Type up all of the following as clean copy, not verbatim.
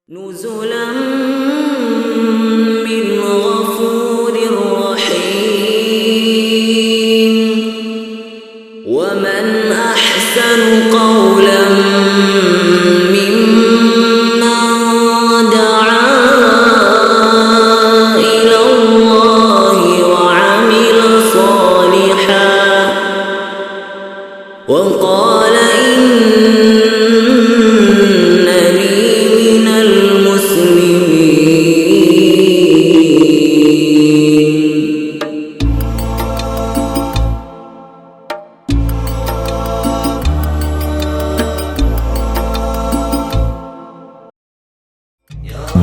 نزلا من غفور رحيم ومن أحسن قولا ممن دعا إلى الله وعمل صالحا وقال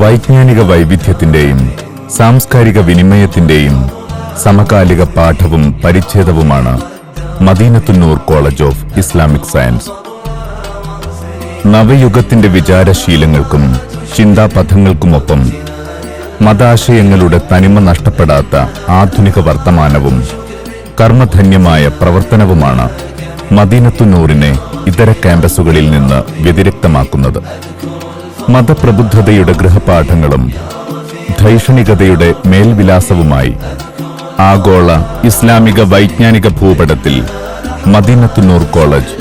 വൈജ്ഞാനിക വൈവിധ്യത്തിന്റെയും സാംസ്കാരിക വിനിമയത്തിന്റെയും സമകാലിക പാഠവും പരിച്ഛേദവുമാണ് Madeenathunnoor college of Islamic science. നവയുഗത്തിന്റെ വിചാരശീലങ്ങൾക്കും ചിന്താപഥങ്ങൾക്കുമൊപ്പം മതാശയങ്ങളുടെ തനിമ നഷ്ടപ്പെടാത്ത ആധുനിക വർത്തമാനവും കർമ്മധന്യമായ പ്രവർത്തനവുമാണ് മദീനത്തുന്നൂറിനെ ഇതര ക്യാമ്പസുകളിൽ നിന്ന് വ്യതിരിക്തമാക്കുന്നത്. മതപ്രബുദ്ധതയുടെ ഗൃഹപാഠങ്ങളും ധൈഷണികതയുടെ മേൽവിലാസവുമായി ആഗോള ഇസ്ലാമിക വൈജ്ഞാനിക ഭൂപടത്തിൽ മദീനത്തുന്നൂർ കോളേജ്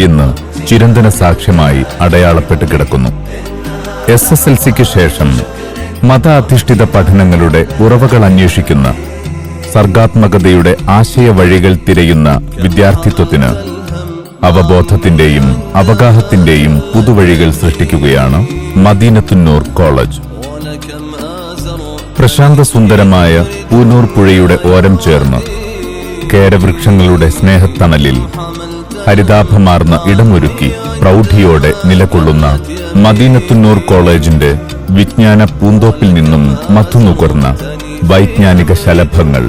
ഇന്ന് ചിരന്തന സാക്ഷ്യമായി അടയാളപ്പെട്ട് കിടക്കുന്നു. SSLCക്ക് ശേഷം മത അധിഷ്ഠിത പഠനങ്ങളുടെ ഉറവകൾ അന്വേഷിക്കുന്ന സർഗാത്മകതയുടെ ആശയവഴികൾ തിരയുന്ന വിദ്യാർത്ഥിത്വത്തിന് അവബോധത്തിന്റെയും അവഗാഹത്തിന്റെയും പുതുവഴികൾ സൃഷ്ടിക്കുകയാണ് മദീനത്തുന്നൂർ കോളേജ്. പ്രശാന്ത സുന്ദരമായ പൂനൂർ പുഴയുടെ ഓരം ചേർന്ന് കേരവൃക്ഷങ്ങളുടെ സ്നേഹത്തണലിൽ ഹരിതാഭമാർന്ന ഇടമൊരുക്കി പ്രൗഢിയോടെ നിലകൊള്ളുന്ന മദീനത്തുന്നൂർ കോളേജിന്റെ വിജ്ഞാന പൂന്തോപ്പിൽ നിന്നും മധുനുകർന്ന വൈജ്ഞാനിക ശലഭങ്ങൾ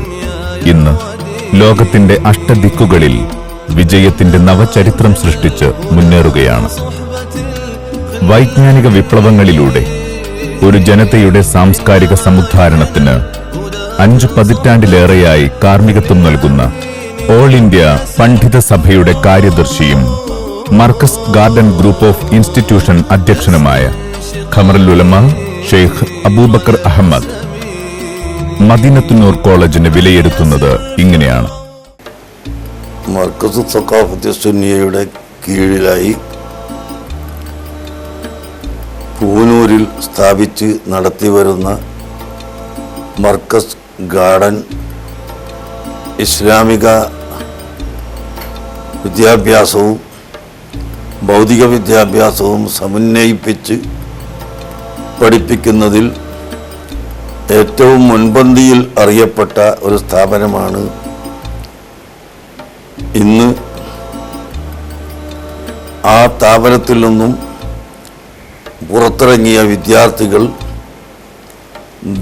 ഇന്ന് ലോകത്തിന്റെ അഷ്ടദിക്കുകളിൽ വിജയത്തിന്റെ നവചരിത്രം സൃഷ്ടിച്ച് മുന്നേറുകയാണ്. വൈജ്ഞാനിക വിപ്ലവങ്ങളിലൂടെ ഒരു ജനതയുടെ സാംസ്കാരിക സമുദ്ധാരണത്തിന് 5 പതിറ്റാണ്ടിലേറെയായി കാർമ്മികത്വം നൽകുന്ന ഓൾ ഇന്ത്യ പണ്ഡിത സഭയുടെ കാര്യദർശിയും Markaz garden group of institution അധ്യക്ഷനുമായ ഖമറുൽ ഉലമ ഷെയ്ഖ് അബൂബക്കർ അഹമ്മദ് മദീനത്തുന്നൂർ കോളേജിനെ വിലയിരുത്തുന്നത് ഇങ്ങനെയാണ്. മർക്കസ് സഖാഫത്ത് സുന്നിയയുടെ കീഴിലായി പൂനൂരിൽ സ്ഥാപിച്ച് നടത്തിവരുന്ന മർക്കസ് ഗാർഡൻ ഇസ്ലാമിക വിദ്യാഭ്യാസവും ഭൗതിക വിദ്യാഭ്യാസവും സമന്വയിപ്പിച്ച് പഠിപ്പിക്കുന്നതിൽ ഏറ്റവും മുൻപന്തിയിൽ അറിയപ്പെട്ട ഒരു സ്ഥാപനമാണ്. ഇന്ന് ആ സ്ഥാപനത്തിൽ നിന്നും പുറത്തിറങ്ങിയ വിദ്യാർത്ഥികൾ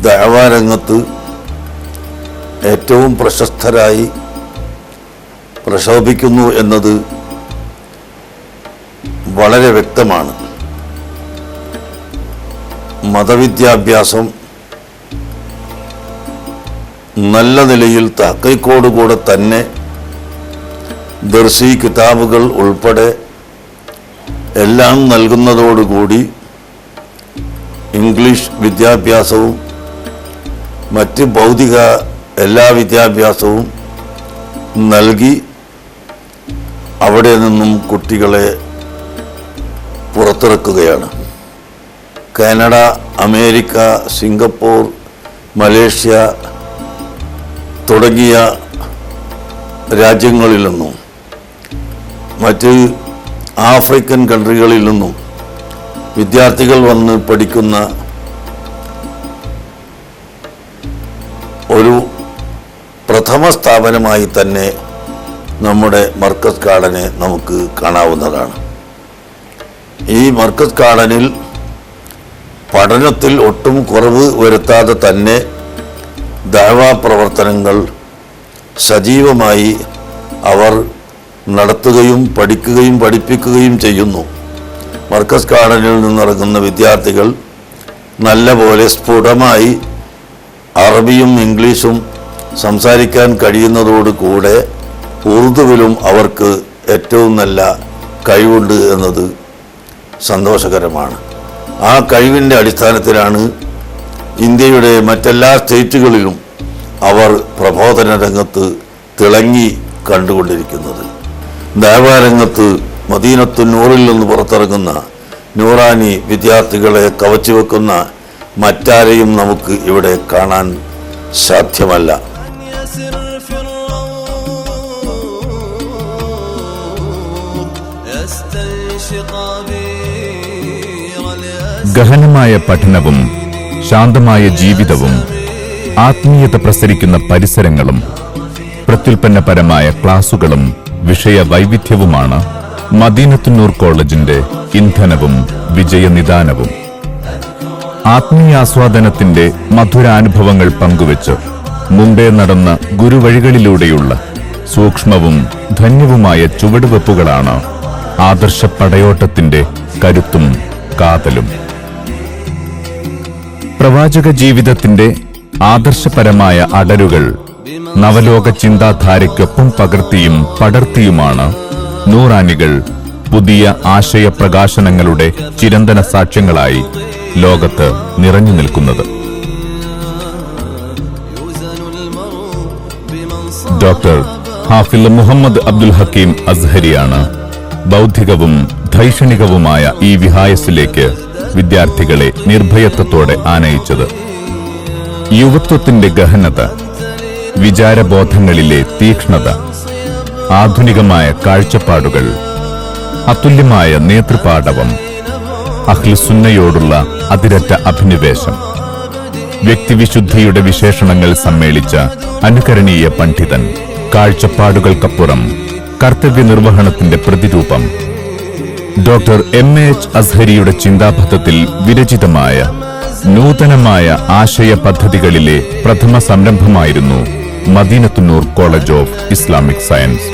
ദഅവ രംഗത്ത് ഏറ്റവും പ്രശസ്തരായി പ്രശോഭിക്കുന്നു എന്നത് വളരെ വ്യക്തമാണ്. മതവിദ്യാഭ്യാസം നല്ല നിലയിൽ തഹ്ഖീഖോടുകൂടെ തന്നെ ദർസി കിതാബുകൾ ഉൾപ്പെടെ എല്ലാം നൽകുന്നതോടുകൂടി ഇംഗ്ലീഷ് വിദ്യാഭ്യാസവും മറ്റ് ഭൗതിക എല്ലാ വിദ്യാഭ്യാസവും നൽകി അവിടെ നിന്നും കുട്ടികളെ പുറത്തിറക്കുകയാണ്. കാനഡ, അമേരിക്ക, സിംഗപ്പൂർ, മലേഷ്യ തുടങ്ങിയ രാജ്യങ്ങളിൽ നിന്നും മറ്റ് ആഫ്രിക്കൻ കൺട്രികളിൽ നിന്നും വിദ്യാർത്ഥികൾ വന്ന് പഠിക്കുന്ന ഒരു പ്രഥമ സ്ഥാപനമായി തന്നെ നമ്മുടെ മർക്കസ് ഗാർഡനെ നമുക്ക് കാണാവുന്നതാണ്. ഈ മർക്കസ് ഗാർഡനിൽ പഠനത്തിൽ ഒട്ടും കുറവ് വരുത്താതെ തന്നെ ദഅവാ പ്രവർത്തനങ്ങൾ സജീവമായി അവർ നടത്തുകയും പഠിക്കുകയും പഠിപ്പിക്കുകയും ചെയ്യുന്നു. മർക്കസ് ഗാർഡനിൽ നിന്നിറങ്ങുന്ന വിദ്യാർത്ഥികൾ നല്ലപോലെ സ്ഫുടമായി അറബിയും ഇംഗ്ലീഷും സംസാരിക്കാൻ കഴിയുന്നതോടുകൂടെ ഉറുദുവിലും അവർക്ക് ഏറ്റവും നല്ല കഴിവുണ്ട് എന്നത് സന്തോഷകരമാണ്. ആ കഴിവിൻ്റെ അടിസ്ഥാനത്തിലാണ് ഇന്ത്യയുടെ മറ്റെല്ലാ സ്റ്റേറ്റുകളിലും അവർ പ്രബോധന രംഗത്ത് തിളങ്ങി കണ്ടുകൊണ്ടിരിക്കുന്നത്. ദഅവാരംഗത്ത് മദീനത്തുൻ നൂറിൽ നിന്ന് പുറത്തിറങ്ങുന്ന നൂറാനി വിദ്യാർത്ഥികളെ കവച്ചു വെക്കുന്ന മറ്റാരെയും നമുക്ക് ഇവിടെ കാണാൻ സാധ്യമല്ല. ഗഹനമായ പഠനവും ശാന്തമായ ജീവിതവും ആത്മീയത പ്രസരിക്കുന്ന പരിസരങ്ങളും പ്രത്യുൽപ്പന്നപരമായ ക്ലാസുകളും വിഷയ വൈവിധ്യവുമാണ് മദീനത്തുന്നൂർ കോളേജിന്റെ ഇന്ധനവും വിജയനിദാനവും. ആത്മീയാസ്വാദനത്തിന്റെ മധുരാനുഭവങ്ങൾ പങ്കുവെച്ച് മുമ്പേ നടന്ന ഗുരുവഴികളിലൂടെയുള്ള സൂക്ഷ്മവും ധന്യവുമായ ചുവടുവെപ്പുകളാണ് ആദർശ പടയോട്ടത്തിന്റെ കരുത്തും കാതലും. പ്രവാചക ജീവിതത്തിന്റെ ആദർശപരമായ അടരുകൾ നവലോക ചിന്താധാരയ്ക്കൊപ്പം പകർത്തിയും പടർത്തിയുമാണ് നൂറാനികൾ പുതിയ ആശയപ്രകാശനങ്ങളുടെ ചിരന്തന സാക്ഷ്യങ്ങളായി ലോകത്ത് നിറഞ്ഞു നിൽക്കുന്നത്. ഡോക്ടർ ഹാഫിൽ മുഹമ്മദ് അബ്ദുൽ ഹക്കീം അസ്ഹരിയാണ് ബൗദ്ധികവും ധൈഷണികവുമായ ഈ വിഹായസിലേക്ക് വിദ്യാർത്ഥികളെ നിർഭയത്വത്തോടെ ആനയിച്ചത്. യുവത്വത്തിന്റെ ഗഹനത, വിചാരബോധങ്ങളിലെ തീക്ഷ്ണത, ആധുനികമായ കാഴ്ചപ്പാടുകൾ, അതുല്യമായ നേതൃപാടവം, അഹ്ലുസുന്നയോടുള്ള അതിരറ്റ അഭിനിവേശം, വ്യക്തിവിശുദ്ധിയുടെ വിശേഷണങ്ങൾ സമ്മേളിച്ച അനുകരണീയ പണ്ഡിതൻ, കാഴ്ചപ്പാടുകൾക്കപ്പുറം കർത്തവ്യ നിർവഹണത്തിന്റെ പ്രതിരൂപം. ഡോക്ടർ MAH അസ്ഹരിയുടെ ചിന്താപഥത്തിൽ വിരചിതമായ നൂതനമായ ആശയ പദ്ധതികളിലെ പ്രഥമ സംരംഭമായിരുന്നു Madeenathunnoor college of Islamic science.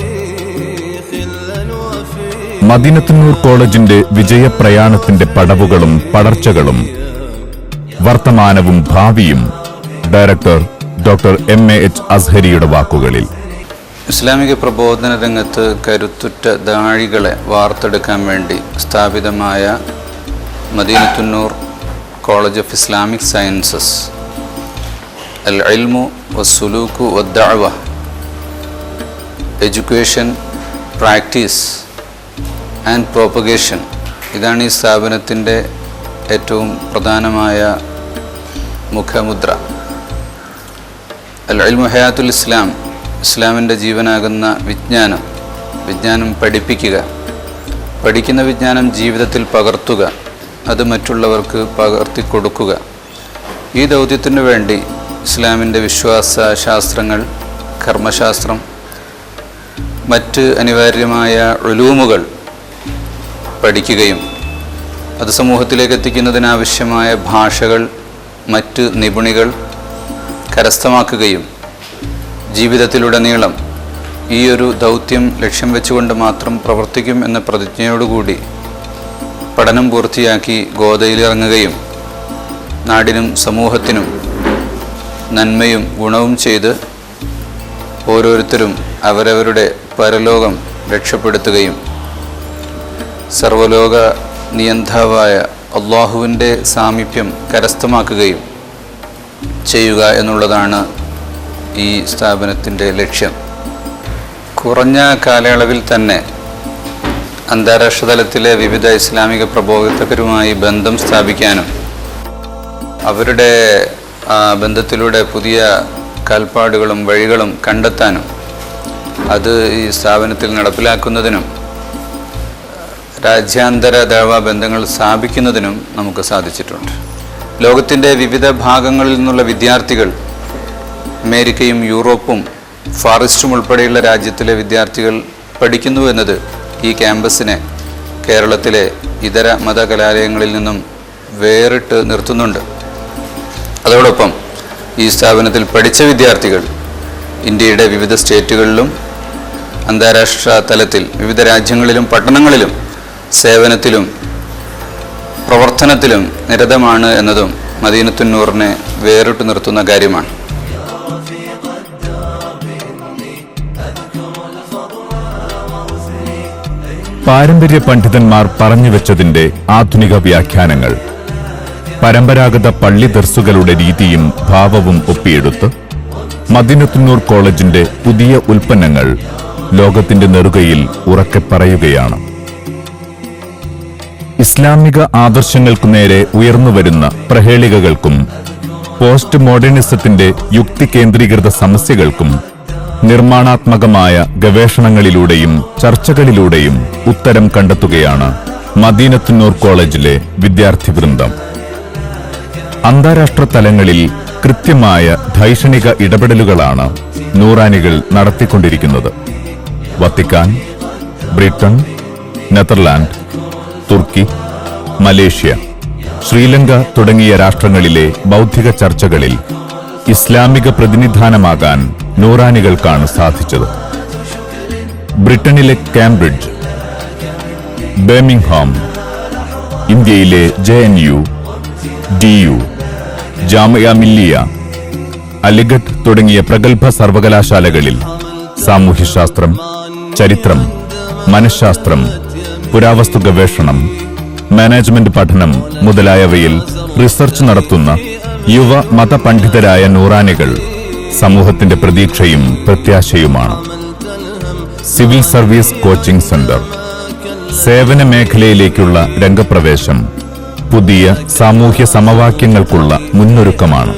Madeenathunnoor കോളേജിന്റെ വിജയപ്രയാണത്തിന്റെ പടവുകളും പടർച്ചകളും വർത്തമാനവും ഭാവിയും ഡയറക്ടർ ഡോക്ടർ MAH അസ്ഹരിയുടെ വാക്കുകളിൽ. ഇസ്ലാമിക പ്രബോധന രംഗത്ത് കരുത്തുറ്റ ദാഴികളെ വാർത്തെടുക്കാൻ വേണ്ടി സ്ഥാപിതമായ Madeenathunnoor college of Islamic sciences, അൽ ഇൽമു വസ്സുലൂക്കു വദ്ദഅവ, എഡ്യൂക്കേഷൻ, പ്രാക്ടീസ് ആൻഡ് പ്രോപ്പഗേഷൻ, ഇതാണ് ഈ സ്ഥാപനത്തിൻ്റെ ഏറ്റവും പ്രധാനമായ മുഖമുദ്ര. അൽ ഇൽമു ഹയാത്തുൽ ഇസ്ലാം, ഇസ്ലാമിൻ്റെ ജീവനാകുന്ന വിജ്ഞാനം പഠിപ്പിക്കുക, പഠിക്കുന്ന വിജ്ഞാനം ജീവിതത്തിൽ പകർത്തുക, അത് മറ്റുള്ളവർക്ക് പകർത്തിക്കൊടുക്കുക. ഈ ദൗത്യത്തിനു വേണ്ടി ഇസ്ലാമിൻ്റെ വിശ്വാസ ശാസ്ത്രങ്ങൾ, കർമ്മശാസ്ത്രം, മറ്റ് അനിവാര്യമായ ഉലൂമുകൾ പഠിക്കുകയും അത് സമൂഹത്തിലേക്ക് എത്തിക്കുന്നതിനാവശ്യമായ ഭാഷകൾ, മറ്റ് നിപുണികൾ കരസ്ഥമാക്കുകയും ജീവിതത്തിലുടനീളം ഈ ഒരു ദൗത്യം ലക്ഷ്യം വെച്ചുകൊണ്ട് മാത്രം പ്രവർത്തിക്കും എന്ന പ്രതിജ്ഞയോടുകൂടി പഠനം പൂർത്തിയാക്കി ഗോദയിലിറങ്ങുകയും നാടിനും സമൂഹത്തിനും നന്മയും ഗുണവും ചെയ്ത് ഓരോരുത്തരും അവരവരുടെ പരലോകം രക്ഷപ്പെടുത്തുകയും സർവലോക നിയന്താവായ അള്ളാഹുവിൻ്റെ സാമീപ്യം കരസ്ഥമാക്കുകയും ചെയ്യുക എന്നുള്ളതാണ് ഈ സ്ഥാപനത്തിൻ്റെ ലക്ഷ്യം. കുറഞ്ഞ കാലയളവിൽ തന്നെ അന്താരാഷ്ട്ര തലത്തിലെ വിവിധ ഇസ്ലാമിക പ്രബോധകരുമായി ബന്ധം സ്ഥാപിക്കാനും അവരുടെ ബന്ധത്തിലൂടെ പുതിയ കാൽപ്പാടുകളും വഴികളും കണ്ടെത്താനും അത് ഈ സ്ഥാപനത്തിൽ നടപ്പിലാക്കുന്നതിനും രാജ്യാന്തര ദഅവ ബന്ധങ്ങൾ സ്ഥാപിക്കുന്നതിനും നമുക്ക് സാധിച്ചിട്ടുണ്ട്. ലോകത്തിൻ്റെ വിവിധ ഭാഗങ്ങളിൽ നിന്നുള്ള വിദ്യാർത്ഥികൾ, അമേരിക്കയും യൂറോപ്പും ഫാറിസ്റ്റും ഉൾപ്പെടെയുള്ള രാജ്യത്തിലെ വിദ്യാർത്ഥികൾ പഠിക്കുന്നു എന്നത് ഈ ക്യാമ്പസിനെ കേരളത്തിലെ ഇതര മതകലാലയങ്ങളിൽ നിന്നും വേറിട്ട് നിർത്തുന്നുണ്ട്. അതോടൊപ്പം ഈ സ്ഥാപനത്തിൽ പഠിച്ച വിദ്യാർത്ഥികൾ ഇന്ത്യയുടെ വിവിധ സ്റ്റേറ്റുകളിലും അന്താരാഷ്ട്ര തലത്തിൽ വിവിധ രാജ്യങ്ങളിലും പട്ടണങ്ങളിലും സേവനത്തിലും പ്രവർത്തനത്തിലും നിരതമാണ് എന്നതും മദീനത്തുന്നൂറിനെ വേറിട്ട് നിർത്തുന്ന കാര്യമാണ്. പാരമ്പര്യ പണ്ഡിതന്മാർ പറഞ്ഞുവെച്ചതിന്റെ ആധുനിക വ്യാഖ്യാനങ്ങൾ പരമ്പരാഗത പള്ളി ദർസുകളുടെ രീതിയും ഭാവവും ഒപ്പിയെടുത്ത് മദീനത്തുന്നൂർ കോളേജിന്റെ പുതിയ ഉൽപ്പന്നങ്ങൾ ലോകത്തിന്റെ നെറുകയിൽ ഉറക്കെ പറയുകയാണ്. ഇസ്ലാമിക ആദർശങ്ങൾക്കു നേരെ ഉയർന്നുവരുന്ന പ്രഹേളികകൾക്കും പോസ്റ്റ് മോഡേണിസത്തിന്റെ യുക്തി കേന്ദ്രീകൃത സമസ്യകൾക്കും നിർമ്മാണാത്മകമായ ഗവേഷണങ്ങളിലൂടെയും ചർച്ചകളിലൂടെയും ഉത്തരം കണ്ടെത്തുകയാണ് മദീനത്തുന്നൂർ കോളേജിലെ വിദ്യാർത്ഥി വൃന്ദം. അന്താരാഷ്ട്ര തലങ്ങളിൽ കൃത്യമായ ധൈഷണിക ഇടപെടലുകളാണ് നൂറാനികൾ നടത്തിക്കൊണ്ടിരിക്കുന്നത്. വത്തിക്കാൻ, ബ്രിട്ടൻ, നെതർലാൻഡ്, തുർക്കി, മലേഷ്യ, ശ്രീലങ്ക തുടങ്ങിയ രാഷ്ട്രങ്ങളിലെ ബൗദ്ധിക ചർച്ചകളിൽ ഇസ്ലാമിക പ്രതിനിധാനമാകാൻ നൂറാനികൾക്കാണ് സാധിച്ചത്. ബ്രിട്ടനിലെ കാംബ്രിഡ്ജ്, ബർമിംഗ്ഹാം, ഇന്ത്യയിലെ JNU, DU, ജാമിയ മില്ലിയ, അലിഗഡ് തുടങ്ങിയ പ്രഗത്ഭ സർവകലാശാലകളിൽ സാമൂഹ്യശാസ്ത്രം, ചരിത്രം, മനഃശാസ്ത്രം, പുരാവസ്തു ഗവേഷണം, മാനേജ്മെന്റ് പഠനം മുതലായവയിൽ റിസർച്ച് നടത്തുന്ന യുവ മതപണ്ഡിതരായ നൂറാനികൾ സമൂഹത്തിന്റെ പ്രതീക്ഷയും പ്രത്യാശയുമാണ്. സിവിൽ സർവീസ് കോച്ചിംഗ് സെന്റർ, സേവന മേഖലയിലേക്കുള്ള രംഗപ്രവേശം പുതിയ സാമൂഹ്യ സമവാക്യങ്ങൾക്കുള്ള മുന്നൊരുക്കമാണ്.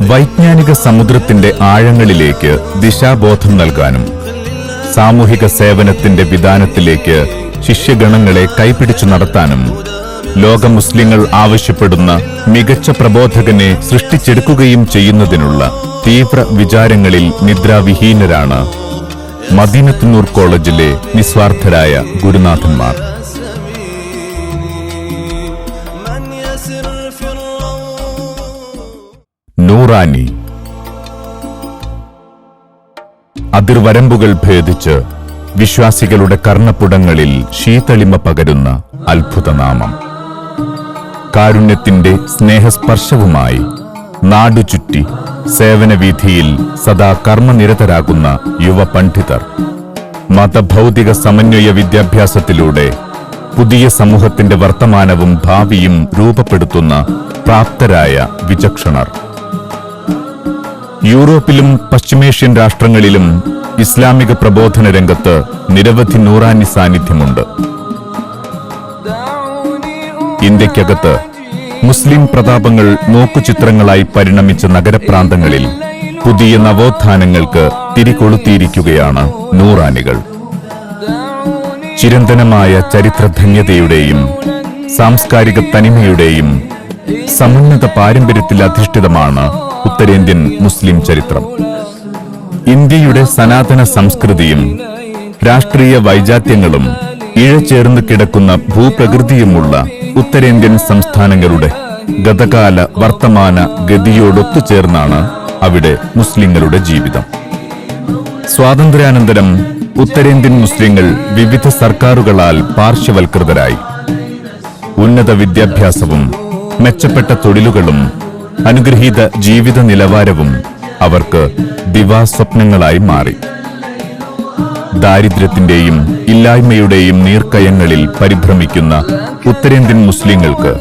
വൈജ്ഞാനിക സമുദ്രത്തിന്റെ ആഴങ്ങളിലേക്ക് ദിശാബോധം നൽകാനും സാമൂഹിക സേവനത്തിന്റെ വിധാനത്തിലേക്ക് ശിഷ്യഗണങ്ങളെ കൈപിടിച്ചു നടത്താനും ലോക മുസ്ലിങ്ങൾ ആവശ്യപ്പെടുന്ന മികച്ച പ്രബോധകനെ സൃഷ്ടിച്ചെടുക്കുകയും ചെയ്യുന്നതിനുള്ള തീവ്ര വിചാരങ്ങളിൽ നിദ്രാവിഹീനരാണ് മദീനത്തുന്നൂർ കോളേജിലെ നിസ്വാർത്ഥരായ ഗുരുനാഥന്മാർ. നൂറാനി അതിർവരമ്പുകൾ ഭേദിച്ച് വിശ്വാസികളുടെ കർണപുടങ്ങളിൽ ശീതളിമ പകരുന്ന അത്ഭുതനാമം. കാരുണ്യത്തിന്റെ സ്നേഹസ്പർശവുമായി നാടുചുറ്റി സേവനവീഥിയിൽ സദാ കർമ്മനിരതരാകുന്ന യുവ പണ്ഡിതർ, മതഭൗതിക സമന്വയ വിദ്യാഭ്യാസത്തിലൂടെ പുതിയ സമൂഹത്തിന്റെ വർത്തമാനവും ഭാവിയും രൂപപ്പെടുത്തുന്ന പ്രാപ്തരായ വിചക്ഷണർ. യൂറോപ്പിലും പശ്ചിമേഷ്യൻ രാഷ്ട്രങ്ങളിലും ഇസ്ലാമിക പ്രബോധന രംഗത്ത് നിരവധി നൂറാനി സാന്നിധ്യമുണ്ട്. ഇന്ത്യക്കകത്ത് മുസ്ലിം പ്രതാപങ്ങൾ നോക്കുചിത്രങ്ങളായി പരിണമിച്ച നഗരപ്രാന്തങ്ങളിൽ പുതിയ നവോത്ഥാനങ്ങൾക്ക് തിരികൊളുത്തിയിരിക്കുകയാണ് നൂറാനികൾ. ചിരന്തനമായ ചരിത്രധന്യതയുടെയും സാംസ്കാരിക തനിമയുടെയും സമുന്നത പാരമ്പര്യത്തിൽ അധിഷ്ഠിതമാണ് ഉത്തരേന്ത്യൻ മുസ്ലിം ചരിത്രം. ഇന്ത്യയുടെ സനാതന സംസ്കൃതിയും രാഷ്ട്രീയ വൈജാത്യങ്ങളും ഇഴചേർന്ന് കിടക്കുന്ന ഭൂപ്രകൃതിയുമുള്ള ഉത്തരേന്ത്യൻ സംസ്ഥാനങ്ങളുടെ ഗതകാല വർത്തമാന ഗതിയോടൊത്തുചേർന്നാണ് അവിടെ മുസ്ലിങ്ങളുടെ ജീവിതം. സ്വാതന്ത്ര്യാനന്തരം ഉത്തരേന്ത്യൻ മുസ്ലിങ്ങൾ വിവിധ സർക്കാരുകളാൽ പാർശ്വവൽകൃതരായി. ഉന്നത വിദ്യാഭ്യാസവും മെച്ചപ്പെട്ട തൊഴിലുകളും അനുഗ്രഹീത ജീവിത നിലവാരവും അവർക്ക് ദിവാസ്വപ്നങ്ങളായി മാറി. ദാരിദ്ര്യത്തിന്റെയും ഇല്ലായ്മയുടെയും നീർക്കയങ്ങളിൽ പരിഭ്രമിക്കുന്ന ഉത്തരേന്ത്യൻ മുസ്ലിങ്ങൾക്ക്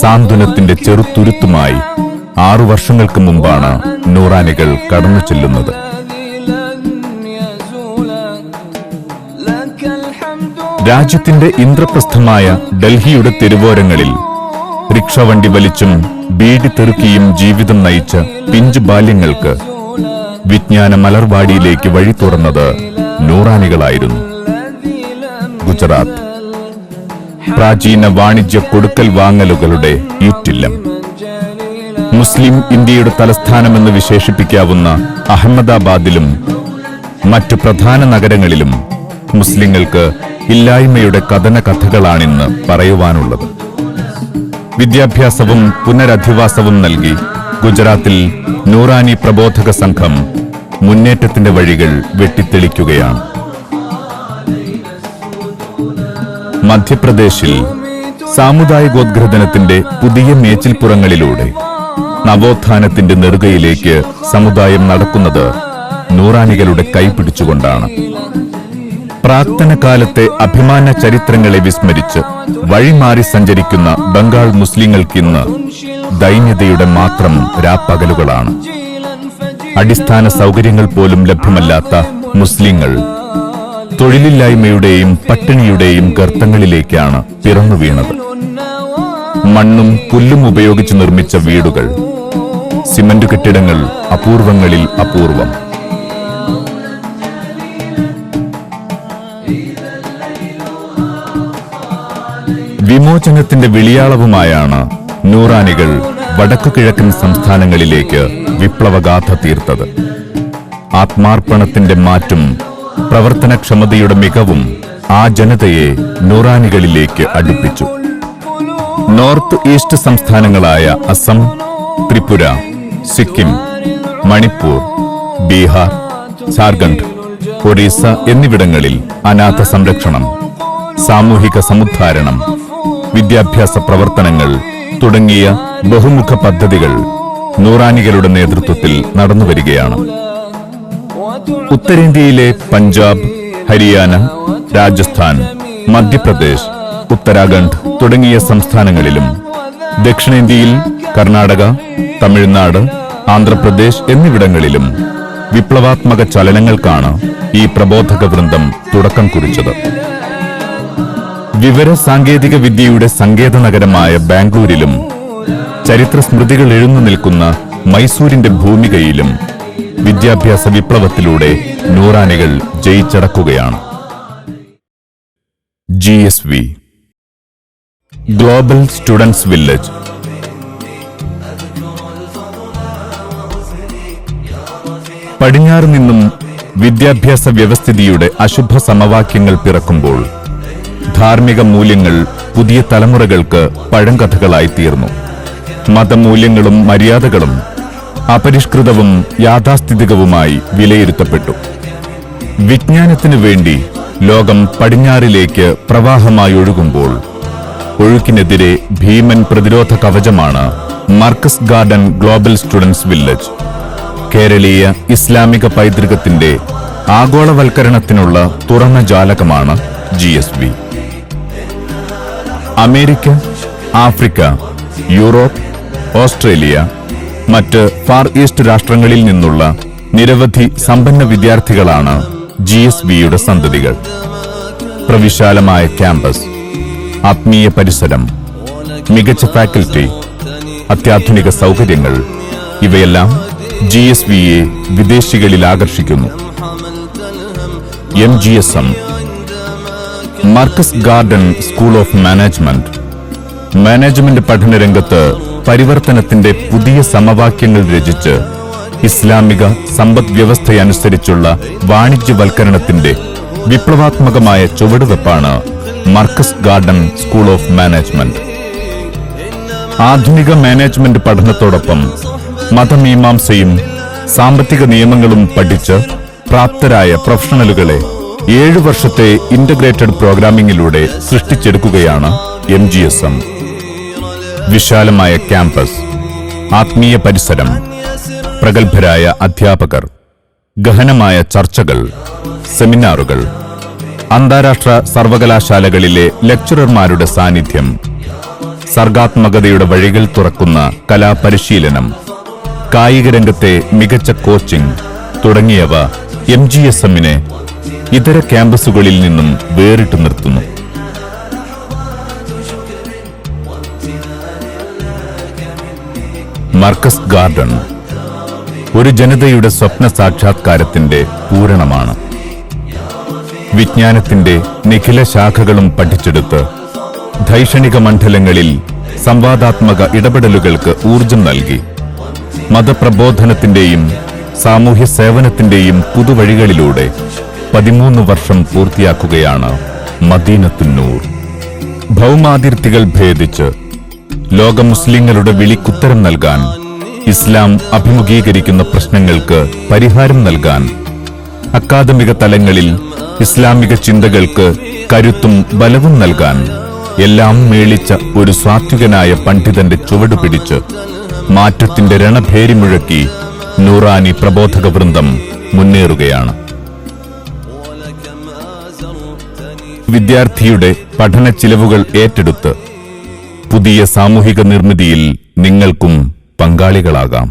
സാന്ത്വനത്തിന്റെ ചെറുത്തുരുത്തുമായി 6 വർഷങ്ങൾക്ക് മുമ്പാണ് നൂറാനികൾ കടന്നു ചെല്ലുന്നത്. രാജ്യത്തിന്റെ ഇന്ദ്രപ്രസ്ഥമായ ഡൽഹിയുടെ തെരുവോരങ്ങളിൽ റിക്ഷവണ്ടി വലിച്ചും ബീഡി തെറുക്കിയും ജീവിതം നയിച്ച പിഞ്ചു ബാല്യങ്ങൾക്ക് വിജ്ഞാന മലർവാടിയിലേക്ക് വഴി തുറന്നത് നൂറാനികളായിരുന്നു. ഗുജറാത്ത് പ്രാചീന വാണിജ്യ കൊടുക്കൽ വാങ്ങലുകളുടെ ഈറ്റില്ലം. മുസ്ലിം ഇന്ത്യയുടെ തലസ്ഥാനമെന്ന് വിശേഷിപ്പിക്കാവുന്ന അഹമ്മദാബാദിലും മറ്റു പ്രധാന നഗരങ്ങളിലും മുസ്ലിങ്ങൾക്ക് ഇല്ലായ്മയുടെ കഥന കഥകളാണിന്ന് പറയുവാനുള്ളത്. വിദ്യാഭ്യാസവും പുനരധിവാസവും നൽകി ഗുജറാത്തിൽ നൂറാനി പ്രബോധക സംഘം മുന്നേറ്റത്തിന്റെ വഴികൾ വെട്ടിത്തെളിക്കുകയാണ്. മധ്യപ്രദേശിൽ സാമുദായികോദ്ഗ്രഥനത്തിന്റെ പുതിയ മേച്ചിൽപ്പുറങ്ങളിലൂടെ നവോത്ഥാനത്തിന്റെ നെറുകയിലേക്ക് സമുദായം നടക്കുന്നത് നൂറാനികളുടെ കൈപിടിച്ചുകൊണ്ടാണ്. പ്രാക്തന കാലത്തെ അഭിമാന ചരിത്രങ്ങളെ വിസ്മരിച്ച് വഴിമാറി സഞ്ചരിക്കുന്ന ബംഗാൾ മുസ്ലിങ്ങൾക്കിന്ന് ദൈന്യതയുടെ മാത്രം രാപ്പകലുകളാണ്. അടിസ്ഥാന സൗകര്യങ്ങൾ പോലും ലഭ്യമല്ലാത്ത മുസ്ലിങ്ങൾ തൊഴിലില്ലായ്മയുടെയും പട്ടിണിയുടെയും ഗർത്തങ്ങളിലേക്കാണ് പിറന്നു വീണത്. മണ്ണും പുല്ലും ഉപയോഗിച്ച് നിർമ്മിച്ച വീടുകൾ, സിമന്റ് കെട്ടിടങ്ങൾ അപൂർവങ്ങളിൽ അപൂർവം. വിമോചനത്തിന്റെ വിളിയാളവുമായാണ് നൂറാനികൾ വടക്കുകിഴക്കൻ സംസ്ഥാനങ്ങളിലേക്ക് വിപ്ലവഗാഥ തീർത്തത്. ആത്മാർപ്പണത്തിന്റെ മാറ്റും പ്രവർത്തനക്ഷമതയുടെ മികവും ആ ജനതയെ നൂറാനികളിലേക്ക് അടുപ്പിച്ചു. നോർത്ത് ഈസ്റ്റ് സംസ്ഥാനങ്ങളായ അസം, ത്രിപുര, സിക്കിം, മണിപ്പൂർ, ബീഹാർ, ജാർഖണ്ഡ്, ഒറീസ എന്നിവിടങ്ങളിൽ അനാഥ സംരക്ഷണം, സാമൂഹിക സമുദ്ധാരണം, വിദ്യാഭ്യാസ പ്രവർത്തനങ്ങൾ തുടങ്ങിയ ബഹുമുഖ പദ്ധതികൾ നൂറാനികളുടെ നേതൃത്വത്തിൽ നടന്നുവരികയാണ്. ഉത്തരേന്ത്യയിലെ പഞ്ചാബ്, ഹരിയാന, രാജസ്ഥാൻ, മധ്യപ്രദേശ്, ഉത്തരാഖണ്ഡ് തുടങ്ങിയ സംസ്ഥാനങ്ങളിലും ദക്ഷിണേന്ത്യയിൽ കർണാടക, തമിഴ്നാട്, ആന്ധ്രാപ്രദേശ് എന്നിവിടങ്ങളിലും വിപ്ലവാത്മക ചലനങ്ങൾക്കാണ് ഈ പ്രബോധക വൃന്ദം തുടക്കം കുറിച്ചത്. വിവര സാങ്കേതിക വിദ്യയുടെ സങ്കേത നഗരമായ ബാംഗ്ലൂരിലും ചരിത്ര സ്മൃതികൾ എഴുന്നു നിൽക്കുന്ന മൈസൂരിന്റെ ഭൂമികയിലും വിദ്യാഭ്യാസ വിപ്ലവത്തിലൂടെ നൂറാനികൾ ജയിച്ചടക്കുകയാണ്. GSV global students village. പടിഞ്ഞാറ് നിന്നും വിദ്യാഭ്യാസ വ്യവസ്ഥിതിയുടെ അശുഭ സമവാക്യങ്ങൾ പിറക്കുമ്പോൾ ധാർമ്മിക മൂല്യങ്ങൾ പുതിയ തലമുറകൾക്ക് പഴങ്കഥകളായി തീർന്നു. മതമൂല്യങ്ങളും മര്യാദകളും അപരിഷ്കൃതവും യാഥാസ്ഥിതികവുമായി വിലയിരുത്തപ്പെട്ടു. വിജ്ഞാനത്തിനു വേണ്ടി ലോകം പടിഞ്ഞാറിലേക്ക് പ്രവാഹമായി ഒഴുകുമ്പോൾ ഒഴുക്കിനെതിരെ ഭീമൻ പ്രതിരോധ കവചമാണ് Markaz garden global students village. കേരളീയ ഇസ്ലാമിക പൈതൃകത്തിന്റെ ആഗോളവൽക്കരണത്തിനുള്ള തുറന്ന ജാലകമാണ് GSV. America, Africa, Europe, Australia, മറ്റ് ഫാർ ഈസ്റ്റ് രാഷ്ട്രങ്ങളിൽ നിന്നുള്ള നിരവധി സമ്പന്ന വിദ്യാർത്ഥികളാണ് GSVയുടെ സന്തതികൾ. പ്രവിശാലമായ ക്യാമ്പസ്, ആത്മീയ പരിസരം, മികച്ച ഫാക്കൽറ്റി, അത്യാധുനിക സൗകര്യങ്ങൾ ഇവയെല്ലാം GSVയെ വിദേശികളിൽ ആകർഷിക്കുന്നു. MGSM Markaz garden school of management പഠനരംഗത്ത് പരിവർത്തനത്തിന്റെ പുതിയ സമവാക്യങ്ങൾ രചിച്ച് ഇസ്ലാമിക സമ്പദ് വ്യവസ്ഥയനുസരിച്ചുള്ള വാണിജ്യവൽക്കരണത്തിന്റെ വിപ്ലവാത്മകമായ ചുവടുവെപ്പാണ് Markaz garden school of management. ആധുനിക മാനേജ്മെന്റ് പഠനത്തോടൊപ്പം മതമീമാംസയും സാമ്പത്തിക നിയമങ്ങളും പഠിച്ച് പ്രാപ്തരായ പ്രൊഫഷണലുകളെ 7 വർഷത്തെ ഇന്റഗ്രേറ്റഡ് പ്രോഗ്രാമിംഗിലൂടെ സൃഷ്ടിച്ചെടുക്കുകയാണ് MGSM. വിശാലമായ ക്യാമ്പസ്, ആത്മീയ പരിസരം, പ്രഗത്ഭരായ അധ്യാപകർ, ഗഹനമായ ചർച്ചകൾ, സെമിനാറുകൾ, അന്താരാഷ്ട്ര സർവകലാശാലകളിലെ ലെക്ചറർമാരുടെ സാന്നിധ്യം, സർഗാത്മകതയുടെ വഴികൾ തുറക്കുന്ന കലാപരിശീലനം, കായിക രംഗത്തെ മികച്ച കോച്ചിംഗ് തുടങ്ങിയവ MGSMനെ ഇതര ക്യാമ്പസുകളിൽ നിന്നും വേറിട്ടു നിർത്തുന്നു. മാർക്കസ് ഗാർഡൻ ഒരു ജനതയുടെ സ്വപ്ന സാക്ഷാത്കാരത്തിന്റെ പൂരണമാണ്. വിജ്ഞാനത്തിന്റെ നിഖില ശാഖകളും പഠിച്ചെടുത്ത് ധൈഷണിക മണ്ഡലങ്ങളിൽ സംവാദാത്മക ഇടപെടലുകൾക്ക് ഊർജം നൽകി മതപ്രബോധനത്തിന്റെയും സാമൂഹ്യ സേവനത്തിന്റെയും പുതുവഴികളിലൂടെ 13 വർഷം പൂർത്തിയാക്കുകയാണ് മദീനത്തുന്നൂർ. ഭൗമാതിർത്തികൾ ഭേദിച്ച് ലോക മുസ്ലിങ്ങളുടെ വിളിക്കുത്തരം നൽകാൻ, ഇസ്ലാം അഭിമുഖീകരിക്കുന്ന പ്രശ്നങ്ങൾക്ക് പരിഹാരം നൽകാൻ, അക്കാദമിക തലങ്ങളിൽ ഇസ്ലാമിക ചിന്തകൾക്ക് കരുത്തും ബലവും നൽകാൻ എല്ലാം മേളിച്ച ഒരു സാത്വികനായ പണ്ഡിതന്റെ ചുവടുപിടിച്ച് മാറ്റത്തിന്റെ രണഭേരി മുഴക്കി നൂറാനി പ്രബോധക വൃന്ദം മുന്നേറുകയാണ്. വിദ്യാർത്ഥിയുടെ പഠന ചിലവുകൾ ഏറ്റെടുത്ത് പുതിയ സാമൂഹിക നിർമ്മിതിയിൽ നിങ്ങൾക്കും പങ്കാളികളാകാം.